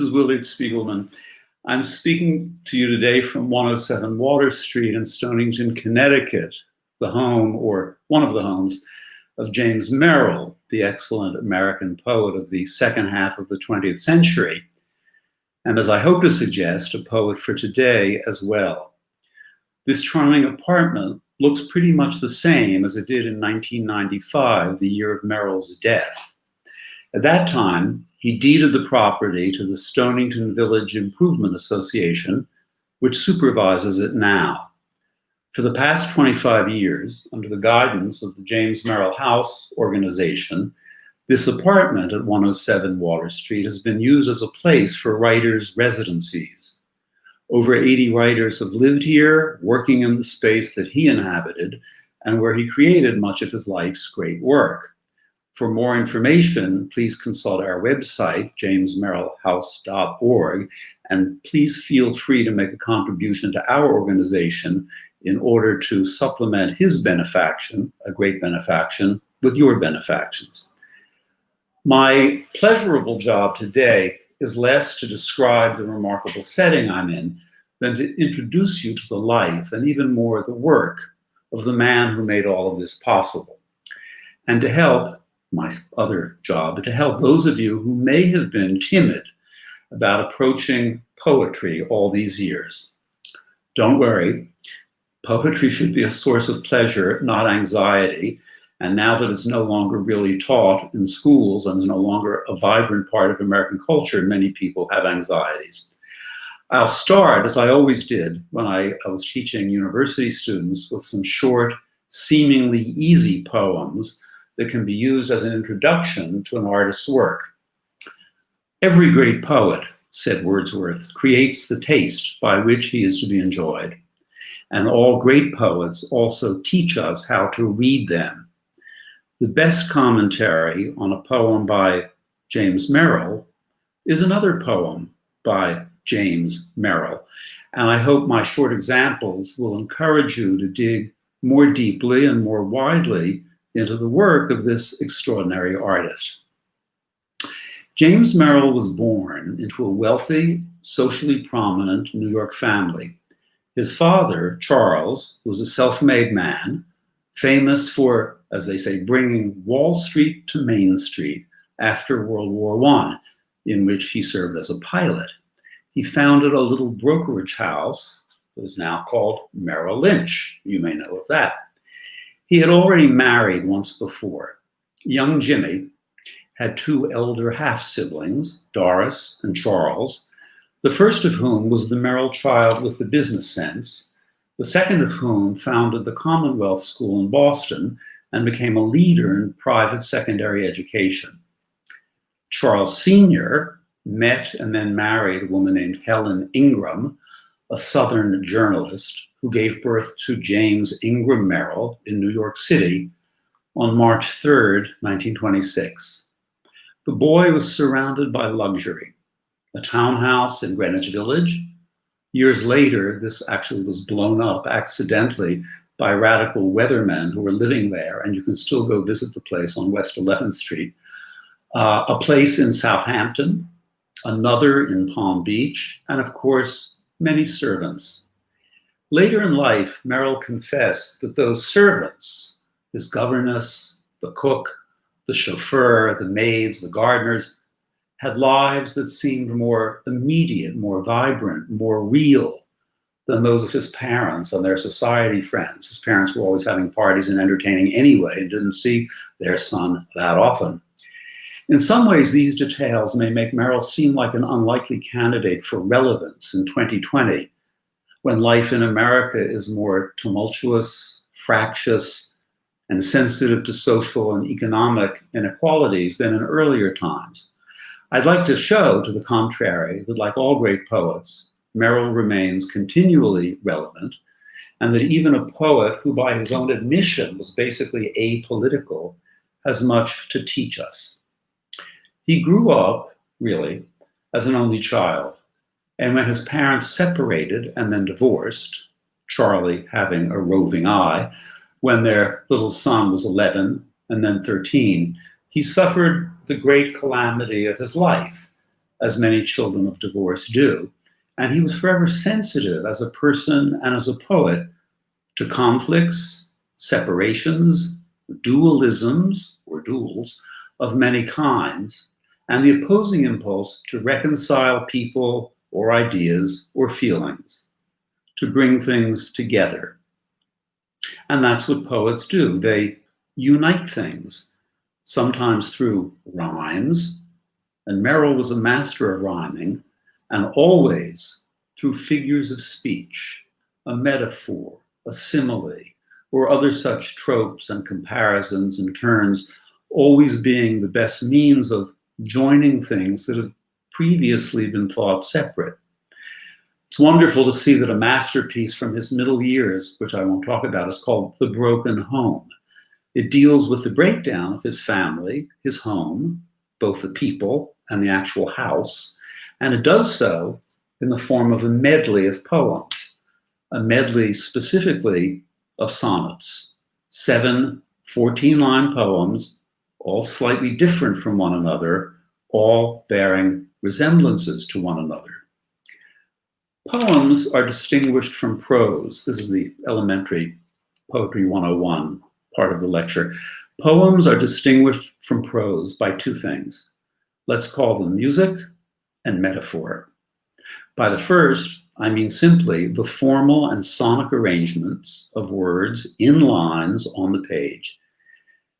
This is Willard Spiegelman. I'm speaking to you today from 107 Water Street in Stonington, Connecticut, the home, or one of the homes, of James Merrill, the excellent American poet of the second half of the 20th century, and as I hope to suggest, a poet for today as well. This charming apartment looks pretty much the same as it did in 1995, the year of Merrill's death. At that time, he deeded the property to the Stonington Village Improvement Association, which supervises it now. For the past 25 years, under the guidance of the James Merrill House organization, this apartment at 107 Water Street has been used as a place for writers' residencies. Over 80 writers have lived here, working in the space that he inhabited and where he created much of his life's great work. For more information, please consult our website, jamesmerrillhouse.org, and please feel free to make a contribution to our organization in order to supplement his benefaction, a great benefaction, with your benefactions. My pleasurable job today is less to describe the remarkable setting I'm in than to introduce you to the life and even more the work of the man who made all of this possible. And to help, my other job, to help those of you who may have been timid about approaching poetry all these years. Don't worry, poetry should be a source of pleasure, not anxiety. And now that it's no longer really taught in schools and is no longer a vibrant part of American culture, many people have anxieties. I'll start, as I always did when I was teaching university students, with some short, seemingly easy poems that can be used as an introduction to an artist's work. Every great poet, said Wordsworth, creates the taste by which he is to be enjoyed. And all great poets also teach us how to read them. The best commentary on a poem by James Merrill is another poem by James Merrill. And I hope my short examples will encourage you to dig more deeply and more widely into the work of this extraordinary artist. James Merrill was born into a wealthy, socially prominent New York family. His father, Charles, was a self-made man, famous for, as they say, bringing Wall Street to Main Street after World War I, in which he served as a pilot. He founded a little brokerage house that is now called Merrill Lynch. You may know of that. He had already married once before. Young Jimmy had two elder half-siblings, Doris and Charles, the first of whom was the Merrill child with the business sense, the second of whom founded the Commonwealth School in Boston and became a leader in private secondary education. Charles Sr. met and then married a woman named Helen Ingram, a Southern journalist who gave birth to James Ingram Merrill in New York City on March 3rd, 1926. The boy was surrounded by luxury, a townhouse in Greenwich Village. Years later, this actually was blown up accidentally by radical weathermen who were living there, and you can still go visit the place on West 11th Street. A place in Southampton, another in Palm Beach, and of course, many servants. Later in life, Merrill confessed that those servants, his governess, the cook, the chauffeur, the maids, the gardeners, had lives that seemed more immediate, more vibrant, more real than those of his parents and their society friends. His parents were always having parties and entertaining anyway and didn't see their son that often. In some ways, these details may make Merrill seem like an unlikely candidate for relevance in 2020, when life in America is more tumultuous, fractious, and sensitive to social and economic inequalities than in earlier times. I'd like to show, to the contrary, that like all great poets, Merrill remains continually relevant, and that even a poet who by his own admission was basically apolitical has much to teach us. He grew up, really, as an only child. And when his parents separated and then divorced, Charlie having a roving eye, when their little son was 11 and then 13, he suffered the great calamity of his life, as many children of divorce do. And he was forever sensitive as a person and as a poet to conflicts, separations, dualisms or duels of many kinds, and the opposing impulse to reconcile people or ideas or feelings, to bring things together. And that's what poets do. They unite things, sometimes through rhymes, and Merrill was a master of rhyming, and always through figures of speech, a metaphor, a simile, or other such tropes and comparisons and turns, always being the best means of joining things that have previously been thought separate. It's wonderful to see that a masterpiece from his middle years, which I won't talk about, is called The Broken Home. It deals with the breakdown of his family, his home, both the people and the actual house, and it does so in the form of a medley of poems, a medley specifically of sonnets, 7 14-line poems, all slightly different from one another, all bearing resemblances to one another. Poems are distinguished from prose. This is the elementary Poetry 101 part of the lecture. Poems are distinguished from prose by two things. Let's call them music and metaphor. By the first, I mean simply the formal and sonic arrangements of words in lines on the page.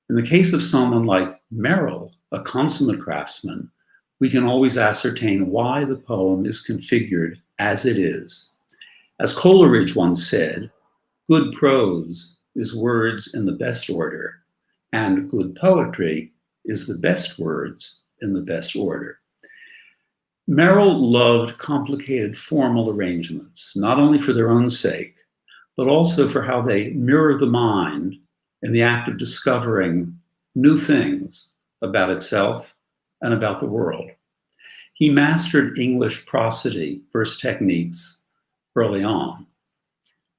In the case of someone like Merrill, a consummate craftsman, we can always ascertain why the poem is configured as it is. As Coleridge once said, good prose is words in the best order, and good poetry is the best words in the best order. Merrill loved complicated formal arrangements, not only for their own sake, but also for how they mirror the mind in the act of discovering new things about itself and about the world. He mastered English prosody, verse techniques, early on.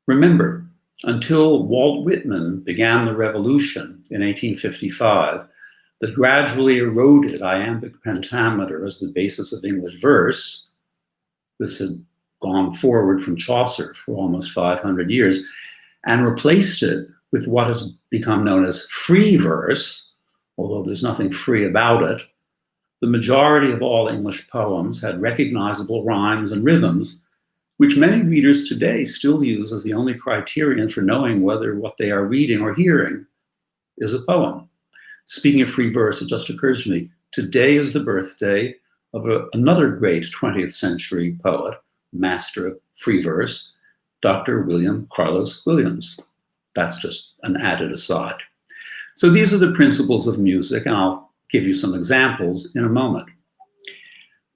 Remember, until Walt Whitman began the revolution in 1855, that gradually eroded iambic pentameter as the basis of English verse. This had gone forward from Chaucer for almost 500 years, and replaced it with what has become known as free verse, although there's nothing free about it. The majority of all English poems had recognizable rhymes and rhythms, which many readers today still use as the only criterion for knowing whether what they are reading or hearing is a poem. Speaking of free verse, it just occurs to me, today is the birthday of another great 20th century poet, master of free verse, Dr. William Carlos Williams. That's just an added aside. So these are the principles of music, and I'll give you some examples in a moment.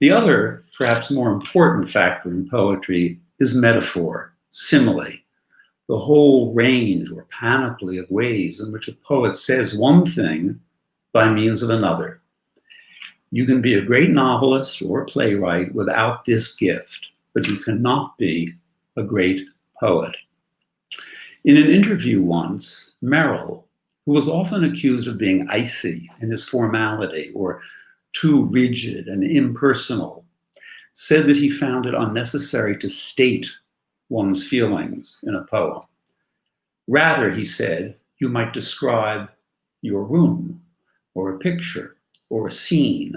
The other, perhaps more important factor in poetry is metaphor, simile, the whole range or panoply of ways in which a poet says one thing by means of another. You can be a great novelist or a playwright without this gift, but you cannot be a great poet. In an interview once, Merrill, who was often accused of being icy in his formality or too rigid and impersonal, said that he found it unnecessary to state one's feelings in a poem. Rather, he said, you might describe your room or a picture or a scene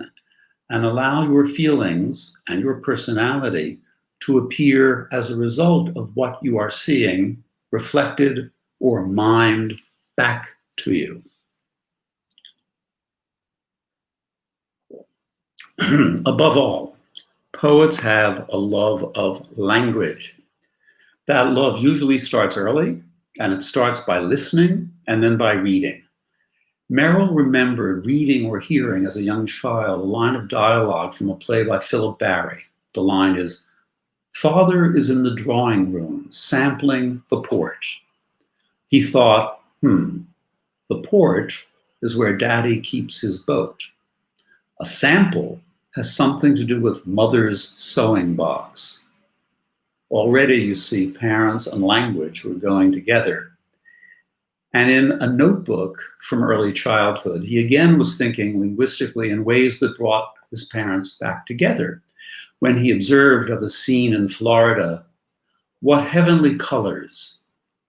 and allow your feelings and your personality to appear as a result of what you are seeing reflected or mimed back to you. Above all, poets have a love of language. That love usually starts early, and it starts by listening and then by reading. Merrill remembered reading or hearing as a young child a line of dialogue from a play by Philip Barry. The line is, "Father is in the drawing room, sampling the port." He thought, the port is where Daddy keeps his boat. A sample has something to do with mother's sewing box. Already you see parents and language were going together. And in a notebook from early childhood, he again was thinking linguistically in ways that brought his parents back together when he observed of a scene in Florida, what heavenly colors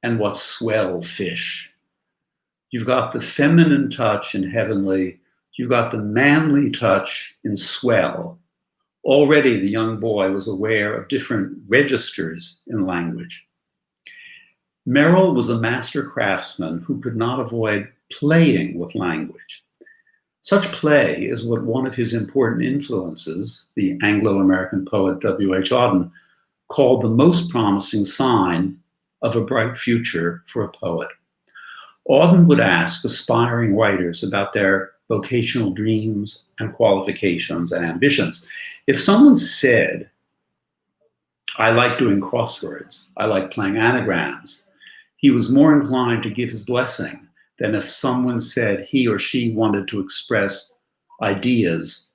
and what swell fish. You've got the feminine touch in heavenly, you've got the manly touch in swell. Already the young boy was aware of different registers in language. Merrill was a master craftsman who could not avoid playing with language. Such play is what one of his important influences, the Anglo-American poet W.H. Auden, called the most promising sign of a bright future for a poet. Auden would ask aspiring writers about their vocational dreams and qualifications and ambitions. If someone said, I like doing crosswords, I like playing anagrams, he was more inclined to give his blessing than if someone said he or she wanted to express ideas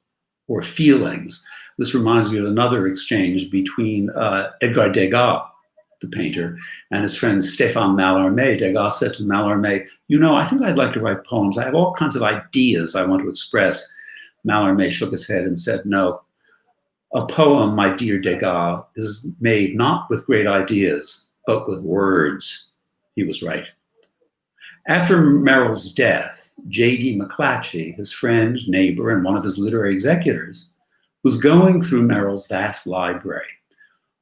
or feelings. This reminds me of another exchange between Edgar Degas, the painter, and his friend Stéphane Mallarmé. Degas said to Mallarmé, you know, I think I'd like to write poems. I have all kinds of ideas I want to express. Mallarmé shook his head and said, no, a poem, my dear Degas, is made not with great ideas, but with words. He was right. After Merrill's death, J.D. McClatchy, his friend, neighbor, and one of his literary executors, was going through Merrill's vast library.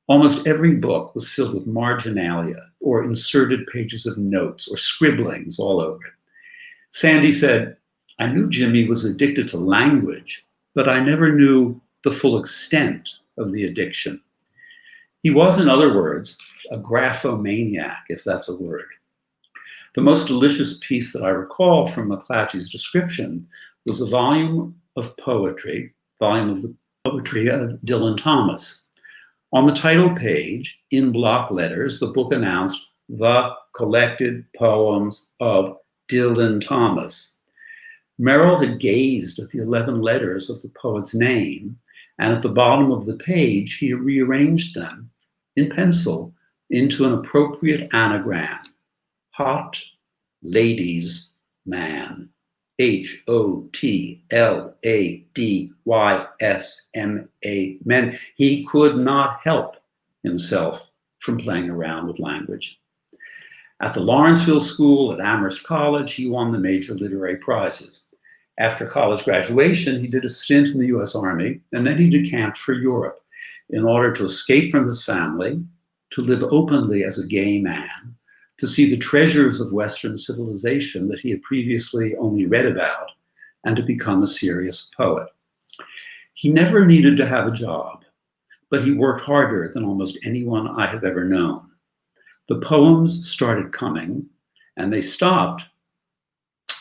Almost every book was filled with marginalia or inserted pages of notes or scribblings all over it. Sandy said, I knew Jimmy was addicted to language, but I never knew the full extent of the addiction. He was, in other words, a graphomaniac, if that's a word. The most delicious piece that I recall from McClatchy's description was a volume of the poetry of Dylan Thomas. On the title page, in block letters, the book announced the collected poems of Dylan Thomas. Merrill had gazed at the 11 letters of the poet's name, and at the bottom of the page, he rearranged them in pencil into an appropriate anagram. Hot Ladies Man. HOTLADYSMA, men. He could not help himself from playing around with language. At the Lawrenceville School at Amherst College, he won the major literary prizes. After college graduation, he did a stint in the US Army, and then he decamped for Europe in order to escape from his family, to live openly as a gay man, to see the treasures of Western civilization that he had previously only read about, and to become a serious poet. He never needed to have a job, but he worked harder than almost anyone I have ever known. The poems started coming, and they stopped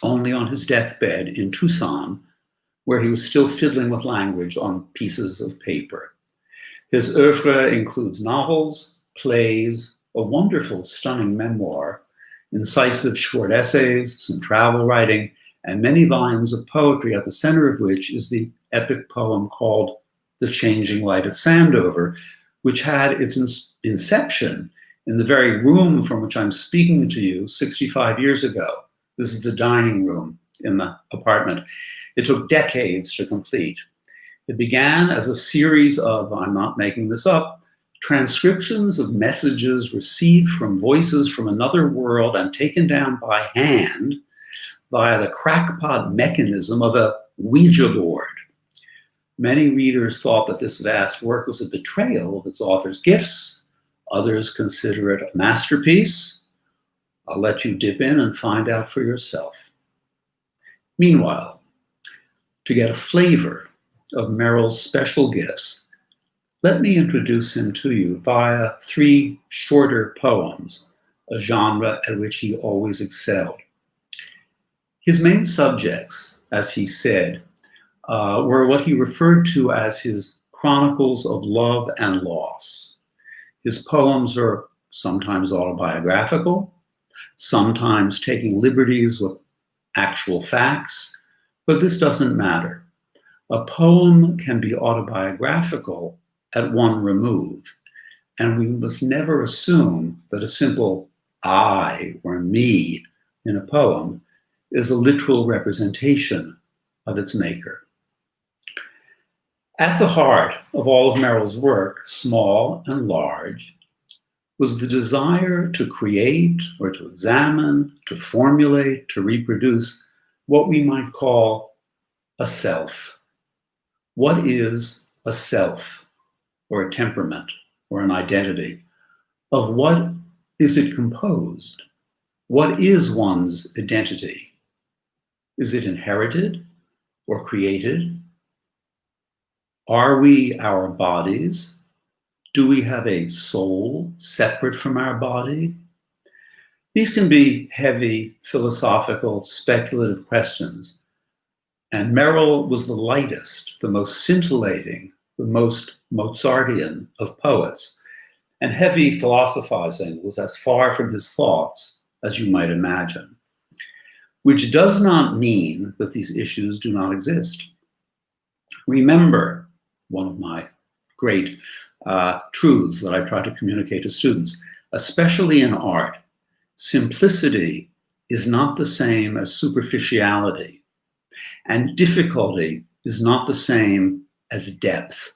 only on his deathbed in Tucson, where he was still fiddling with language on pieces of paper. His oeuvre includes novels, plays, a wonderful, stunning memoir, incisive short essays, some travel writing, and many volumes of poetry, at the center of which is the epic poem called The Changing Light at Sandover, which had its inception in the very room from which I'm speaking to you 65 years ago. This is the dining room in the apartment. It took decades to complete. It began as a series of, I'm not making this up, transcriptions of messages received from voices from another world and taken down by hand via the crackpot mechanism of a Ouija board. Many readers thought that this vast work was a betrayal of its author's gifts. Others consider it a masterpiece. I'll let you dip in and find out for yourself. Meanwhile, to get a flavor of Merrill's special gifts, let me introduce him to you via 3 shorter poems, a genre at which he always excelled. His main subjects, as he said, were what he referred to as his chronicles of love and loss. His poems are sometimes autobiographical, sometimes taking liberties with actual facts, but this doesn't matter. A poem can be autobiographical at one remove, and we must never assume that a simple I or me in a poem is a literal representation of its maker. At the heart of all of Merrill's work, small and large, was the desire to create or to examine, to formulate, to reproduce what we might call a self. What is a self, or a temperament, or an identity? Of what is it composed? What is one's identity? Is it inherited or created? Are we our bodies? Do we have a soul separate from our body? These can be heavy, philosophical, speculative questions. And Merrill was the lightest, the most scintillating, the most Mozartian of poets. And heavy philosophizing was as far from his thoughts as you might imagine, which does not mean that these issues do not exist. Remember, one of my great truths that I try to communicate to students, especially in art, simplicity is not the same as superficiality, and difficulty is not the same as depth.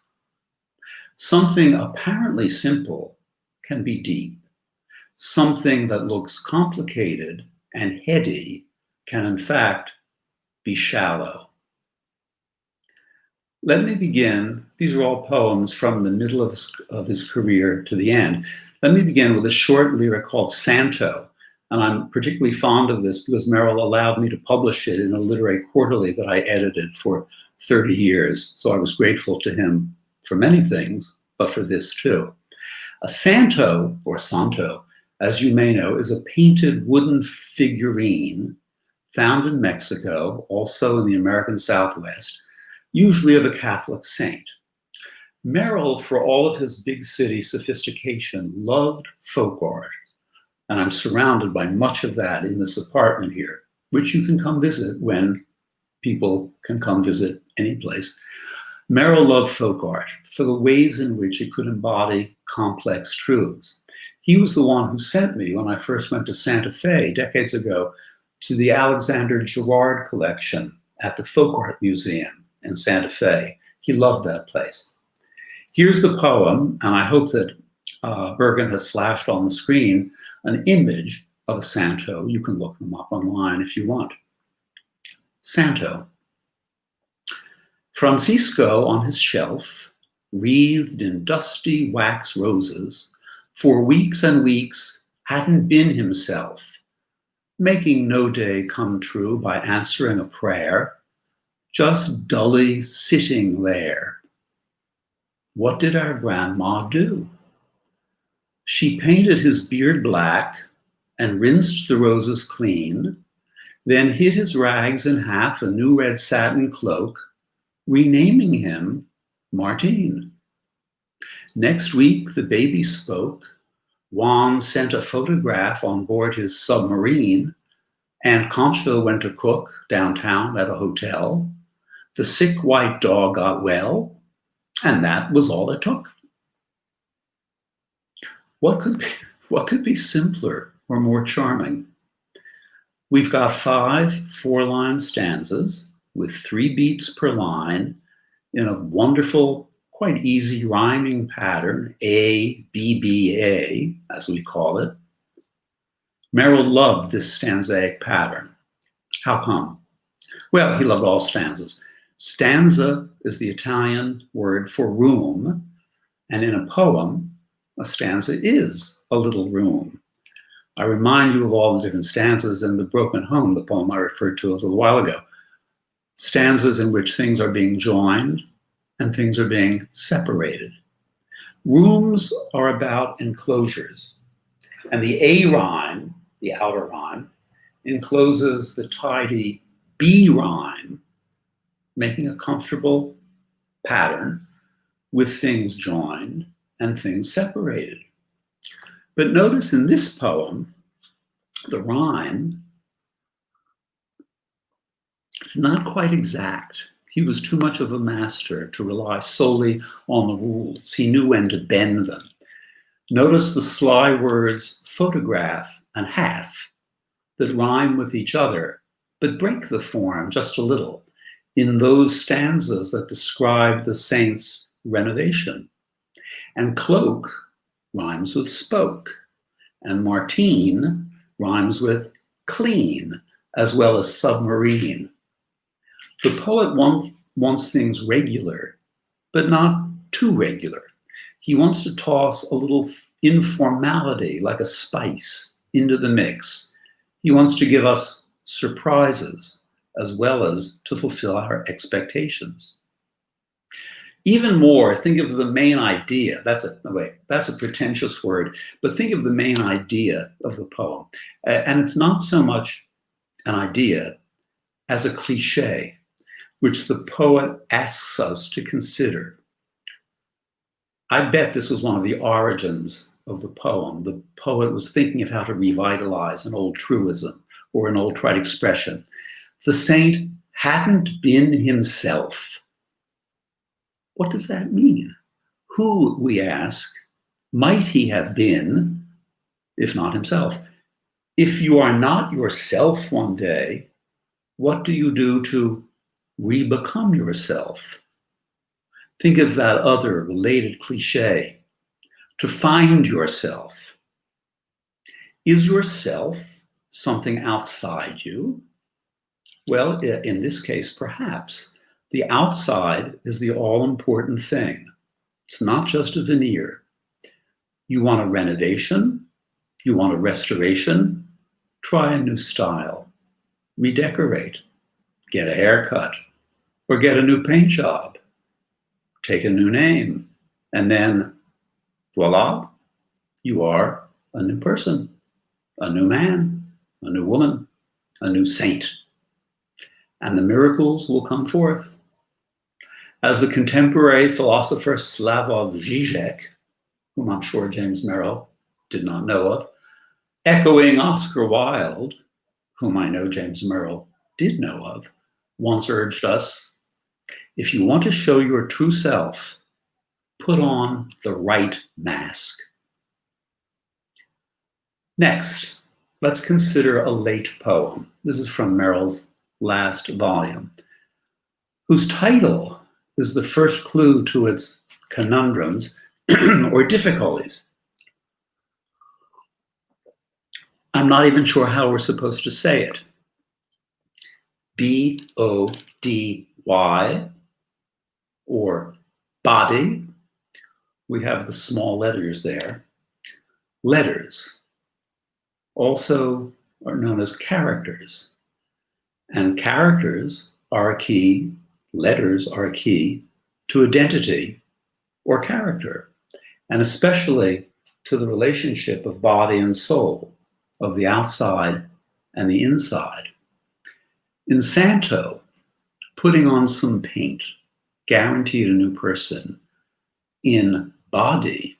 Something apparently simple can be deep. Something that looks complicated and heady can, in fact, be shallow. Let me begin. These are all poems from the middle of his career to the end. Let me begin with a short lyric called Santo. And I'm particularly fond of this because Merrill allowed me to publish it in a literary quarterly that I edited for 30 years. So I was grateful to him for many things, but for this too. A Santo, or Santo, as you may know, is a painted wooden figurine found in Mexico, also in the American Southwest, usually of a Catholic saint. Merrill, for all of his big city sophistication, loved folk art. And I'm surrounded by much of that in this apartment here, which you can come visit when people can come visit any place. Merrill loved folk art for the ways in which it could embody complex truths. He was the one who sent me, when I first went to Santa Fe decades ago, to the Alexander Girard collection at the Folk Art Museum in Santa Fe. He loved that place. Here's the poem, and I hope that Bergen has flashed on the screen an image of a Santo. You can look them up online if you want. Santo. Francisco on his shelf, wreathed in dusty wax roses, for weeks and weeks hadn't been himself, making no day come true by answering a prayer, just dully sitting there. What did our grandma do? She painted his beard black and rinsed the roses clean, then hid his rags in half a new red satin cloak, renaming him Martin. Next week, the baby spoke. Juan sent a photograph on board his submarine, and Concho went to cook downtown at a hotel. The sick white dog got well, and that was all it took. What could be simpler or more charming? We've got 5 4-line stanzas with 3 beats per line in a wonderful, quite easy rhyming pattern, A, B, B, A, as we call it. Merrill loved this stanzaic pattern. How come? Well, he loved all stanzas. Stanza is the Italian word for room, and in a poem, a stanza is a little room. I remind you of all the different stanzas in The Broken Home, the poem I referred to a little while ago. Stanzas in which things are being joined and things are being separated. Rooms are about enclosures, and the A rhyme, the outer rhyme, encloses the tidy B rhyme, making a comfortable pattern with things joined and things separated. But notice in this poem, the rhyme is not quite exact. He was too much of a master to rely solely on the rules. He knew when to bend them. Notice the sly words photograph and half that rhyme with each other, but break the form just a little. in those stanzas that describe the saint's renovation. And cloak rhymes with spoke, and Martine rhymes with clean, as well as submarine. The poet wants things regular, but not too regular. He wants to toss a little informality, like a spice, into the mix. He wants to give us surprises, as well as to fulfill our expectations. Even more, think of the main idea. That's a pretentious word, but think of the main idea of the poem. And it's not so much an idea as a cliche, which the poet asks us to consider. I bet this was one of the origins of the poem. The poet was thinking of how to revitalize an old truism or an old trite expression. The saint hadn't been himself. What does that mean? Who, we ask, might he have been, if not himself? If you are not yourself one day, what do you do to re-become yourself? Think of that other related cliche, to find yourself. Is yourself something outside you? Well, in this case, perhaps. The outside is the all-important thing. It's not just a veneer. You want a renovation? You want a restoration? Try a new style. Redecorate. Get a haircut. Or get a new paint job. Take a new name. And then, voila, you are a new person, a new man, a new woman, a new saint. And the miracles will come forth. As the contemporary philosopher Slavoj Žižek, whom I'm sure James Merrill did not know of, echoing Oscar Wilde, whom I know James Merrill did know of, once urged us, if you want to show your true self, put on the right mask. Next, let's consider a late poem. This is from Merrill's last volume, whose title is the first clue to its conundrums or difficulties. I'm not even sure how we're supposed to say it. B-O-D-Y or body. We have the small letters there. Letters also are known as characters. And characters are a key, letters are a key to identity or character, and especially to the relationship of body and soul, of the outside and the inside. In Santo, putting on some paint guaranteed a new person. In body,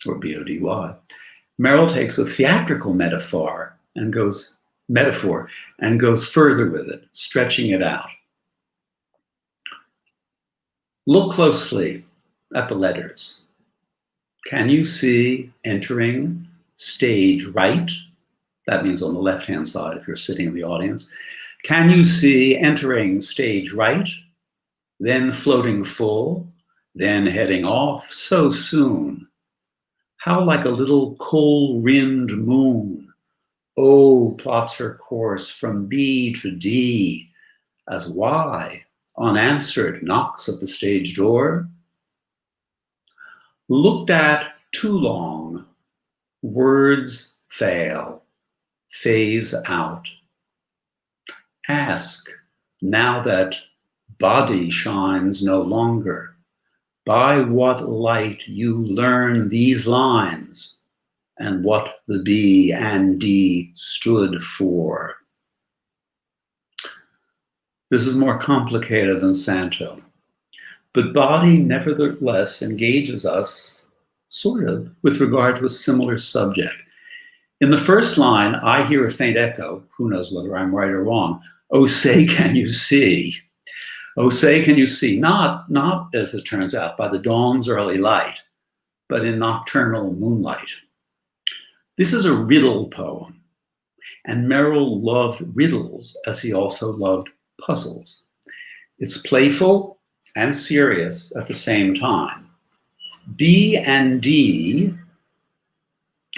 or B-O-D-Y, Merrill takes a theatrical metaphor and goes further with it, stretching it out. Look closely at the letters. Can you see entering stage right? That means on the left-hand side if you're sitting in the audience. Can you see entering stage right, then floating full, then heading off so soon? How like a little coal-rimmed moon, O plots her course from B to D, as Y, unanswered, knocks at the stage door? Looked at too long, words fail, phase out. Ask, now that body shines no longer, by what light you learn these lines and what the B and D stood for. This is more complicated than Santo, but body nevertheless engages us, sort of, with regard to a similar subject. In the first line, I hear a faint echo, who knows whether I'm right or wrong, oh say can you see? Oh say can you see? Not as it turns out, by the dawn's early light, but in nocturnal moonlight. This is a riddle poem, and Merrill loved riddles as he also loved puzzles. It's playful and serious at the same time. B and D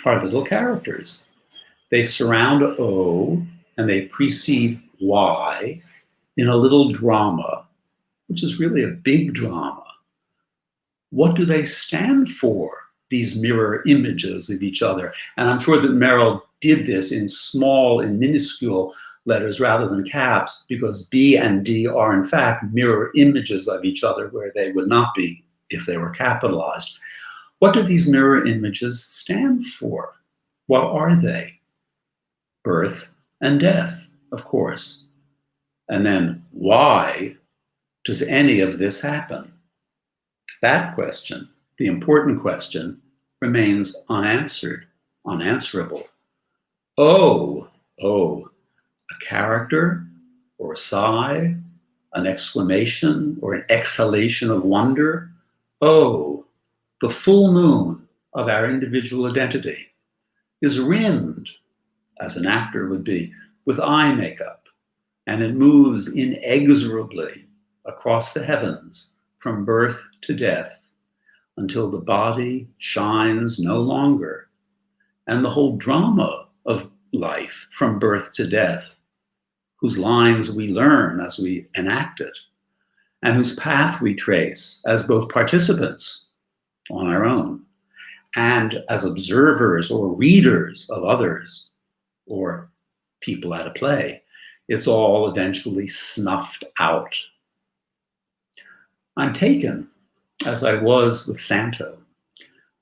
are little characters. They surround O and they precede Y in a little drama, which is really a big drama. What do they stand for, these mirror images of each other? And I'm sure that Merrill did this in small and minuscule letters rather than caps, because B and D are in fact mirror images of each other where they would not be if they were capitalized. What do these mirror images stand for? What are they? Birth and death, of course. And then why does any of this happen? That question, the important question, remains unanswered, unanswerable. Oh, a character or a sigh, an exclamation or an exhalation of wonder. Oh, the full moon of our individual identity is rimmed, as an actor would be, with eye makeup, and it moves inexorably across the heavens from birth to death until the body shines no longer, and the whole drama of life from birth to death, whose lines we learn as we enact it, and whose path we trace as both participants on our own and as observers or readers of others or people at a play, it's all eventually snuffed out. I'm taken, as I was with Santo,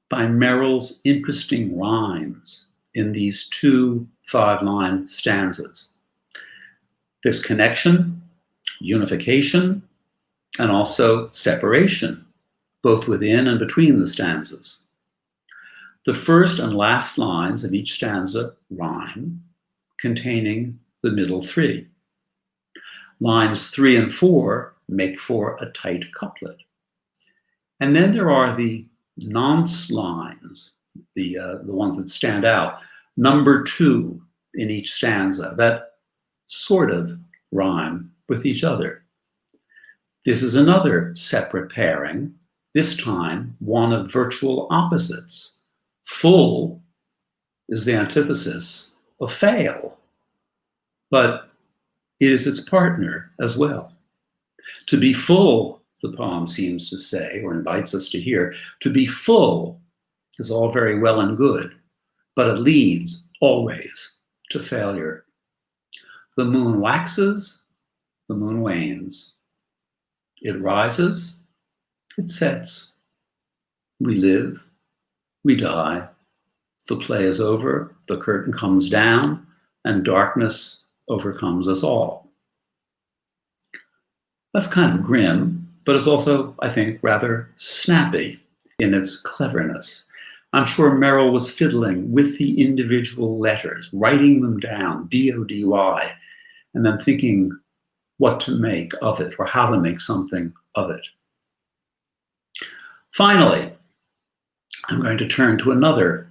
by Merrill's interesting rhymes in these two 5-line stanzas. There's connection, unification, and also separation, both within and between the stanzas. The first and last lines of each stanza rhyme, containing the middle 3. Lines 3 and 4 make for a tight couplet. And then there are the nonce lines, the ones that stand out, number 2 in each stanza, that sort of rhyme with each other. This is another separate pairing, this time one of virtual opposites. Full is the antithesis of fail, but it is its partner as well. To be full, the poem seems to say, or invites us to hear, to be full is all very well and good, but it leads always to failure. The moon waxes, the moon wanes. It rises, it sets. We live, we die. The play is over, the curtain comes down, and darkness overcomes us all. That's kind of grim, but it's also, I think, rather snappy in its cleverness. I'm sure Merrill was fiddling with the individual letters, writing them down, B-O-D-Y, and then thinking what to make of it or how to make something of it. Finally, I'm going to turn to another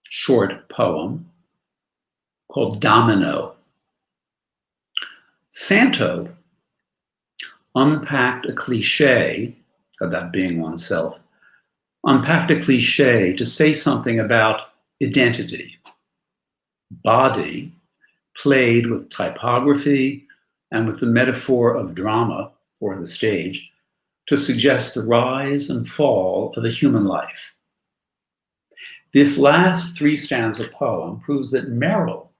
short poem called Domino. Santo unpacked a cliche about being oneself, unpacked a cliche to say something about identity. Body played with typography and with the metaphor of drama, or the stage, to suggest the rise and fall of a human life. This last 3-stanza poem proves that Merrill,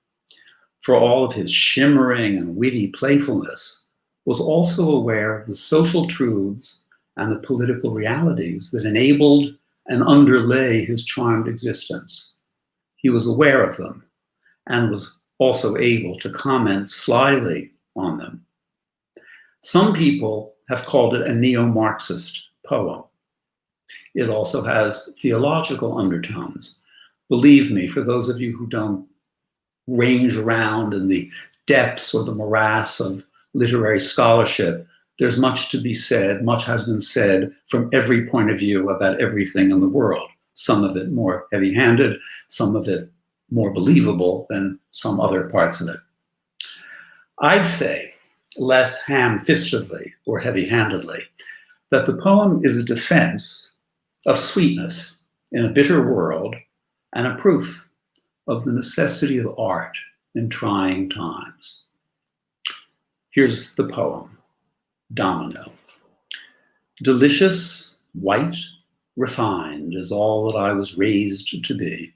for all of his shimmering and witty playfulness, was also aware of the social truths and the political realities that enabled and underlay his charmed existence. He was aware of them and was also able to comment slyly on them. Some people have called it a neo-Marxist poem. It also has theological undertones. Believe me, for those of you who don't range around in the depths or the morass of literary scholarship, there's much to be said, much has been said from every point of view about everything in the world. Some of it more heavy-handed, some of it more believable than some other parts of it. I'd say less ham-fistedly or heavy-handedly, that the poem is a defense of sweetness in a bitter world and a proof of the necessity of art in trying times. Here's the poem, Domino. Delicious, white, refined is all that I was raised to be,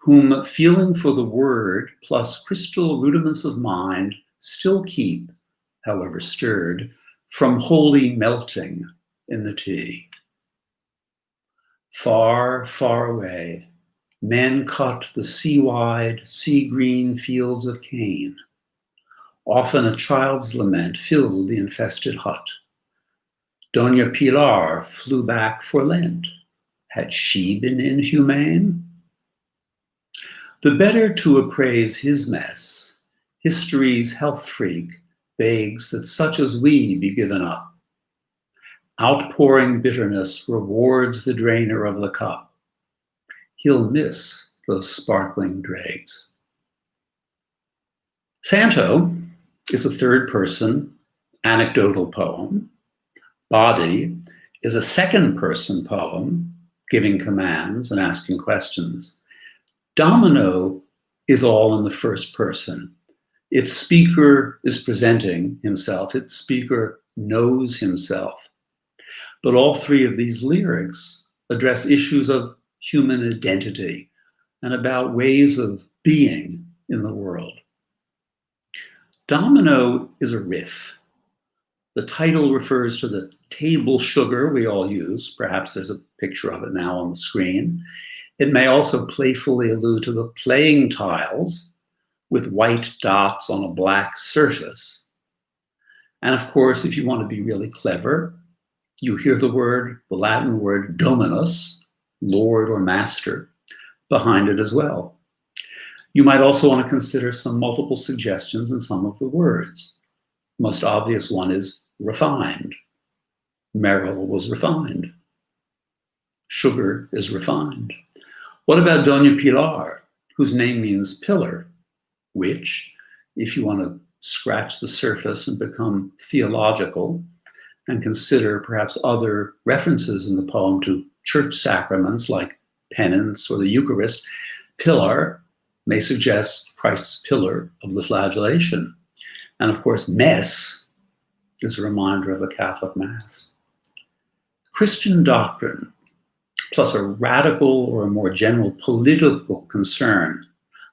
whom feeling for the word plus crystal rudiments of mind still keep, however stirred, from wholly melting in the tea. Far, far away, men cut the sea-wide, sea-green fields of cane. Often a child's lament filled the infested hut. Doña Pilar flew back for Lent. Had she been inhumane? The better to appraise his mess, history's health freak begs that such as we be given up. Outpouring bitterness rewards the drainer of the cup. He'll miss those sparkling dregs. Santo is a third-person anecdotal poem. Body is a second-person poem, giving commands and asking questions. Domino is all in the first person. Its speaker is presenting himself. Its speaker knows himself. But all three of these lyrics address issues of human identity and about ways of being in the world. Domino is a riff. The title refers to the table sugar we all use. Perhaps there's a picture of it now on the screen. It may also playfully allude to the playing tiles with white dots on a black surface. And of course, if you want to be really clever, you hear the Latin word dominus, Lord or master, behind it as well. You might also want to consider some multiple suggestions in some of the words. The most obvious one is refined. Merrill was refined. Sugar is refined. What about Doña Pilar, whose name means pillar, which, if you want to scratch the surface and become theological and consider perhaps other references in the poem to church sacraments like penance or the Eucharist, pillar may suggest Christ's pillar of the flagellation. And of course, mess is a reminder of the Catholic Mass. Christian doctrine, plus a radical or a more general political concern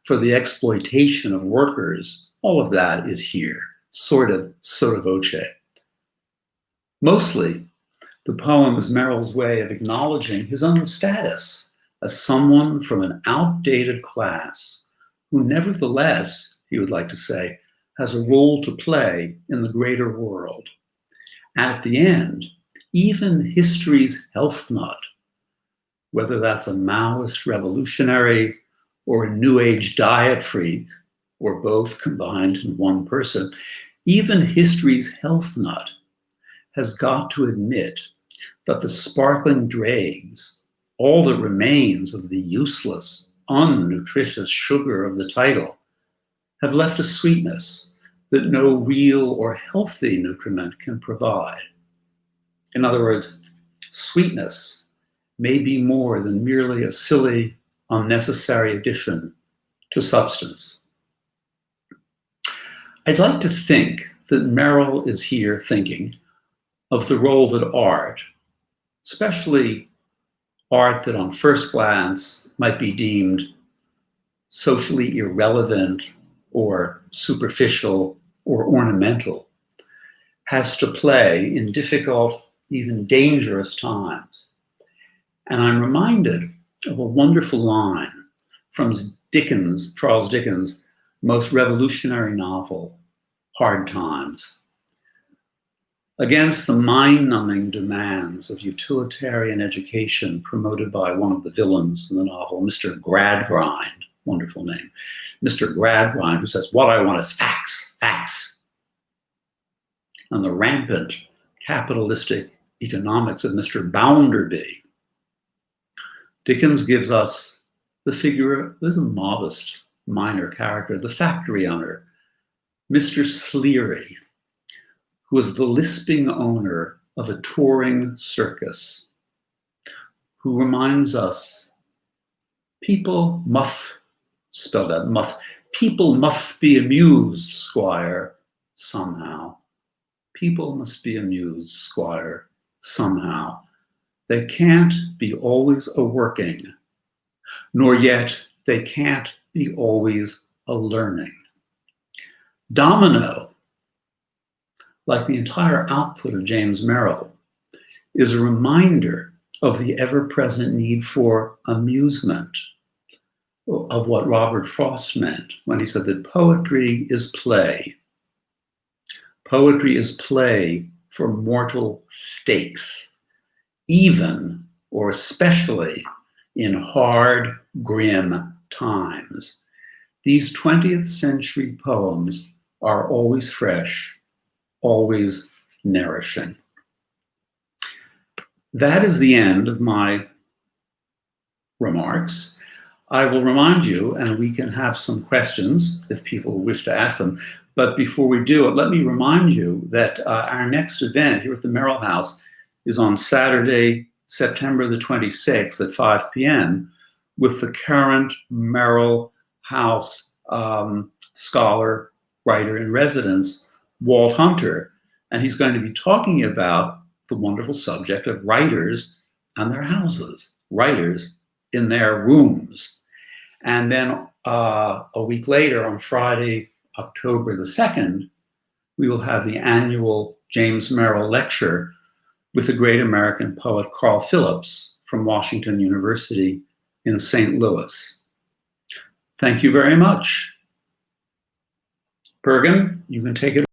for the exploitation of workers, all of that is here, sort of sotto voce. Mostly, the poem is Merrill's way of acknowledging his own status as someone from an outdated class who nevertheless, he would like to say, has a role to play in the greater world. And at the end, even history's health nut, whether that's a Maoist revolutionary or a New Age diet freak, or both combined in one person, even history's health nut has got to admit that the sparkling dregs, all that remains of the useless, unnutritious sugar of the title, have left a sweetness that no real or healthy nutriment can provide. In other words, sweetness may be more than merely a silly, unnecessary addition to substance. I'd like to think that Merrill is here thinking of the role that art, especially art that on first glance might be deemed socially irrelevant or superficial or ornamental, has to play in difficult, even dangerous times. And I'm reminded of a wonderful line from Charles Dickens' most revolutionary novel, Hard Times. Against the mind-numbing demands of utilitarian education promoted by one of the villains in the novel, Mr. Gradgrind, wonderful name, Mr. Gradgrind, who says, what I want is facts, facts. And the rampant capitalistic economics of Mr. Bounderby, Dickens gives us the figure, there's a modest minor character, the factory owner, Mr. Sleary, who was the lisping owner of a touring circus, who reminds us, people muff, spelled out muff, people must be amused, squire, somehow. People must be amused, squire, somehow. They can't be always a-working, nor yet they can't be always a-learning. Domino, like the entire output of James Merrill, is a reminder of the ever-present need for amusement, of what Robert Frost meant when he said that poetry is play. Poetry is play for mortal stakes, even or especially in hard, grim times. These 20th century poems are always fresh, always nourishing. That is the end of my remarks. I will remind you, and we can have some questions if people wish to ask them, but before we do it, let me remind you that our next event here at the Merrill House is on Saturday, September the 26th at 5 p.m. with the current Merrill House scholar, writer in residence, Walt Hunter, and he's going to be talking about the wonderful subject of writers and their houses, writers in their rooms. And then a week later, on Friday, October the 2nd, we will have the annual James Merrill Lecture with the great American poet Carl Phillips from Washington University in St. Louis. Thank you very much. Bergen, you can take it.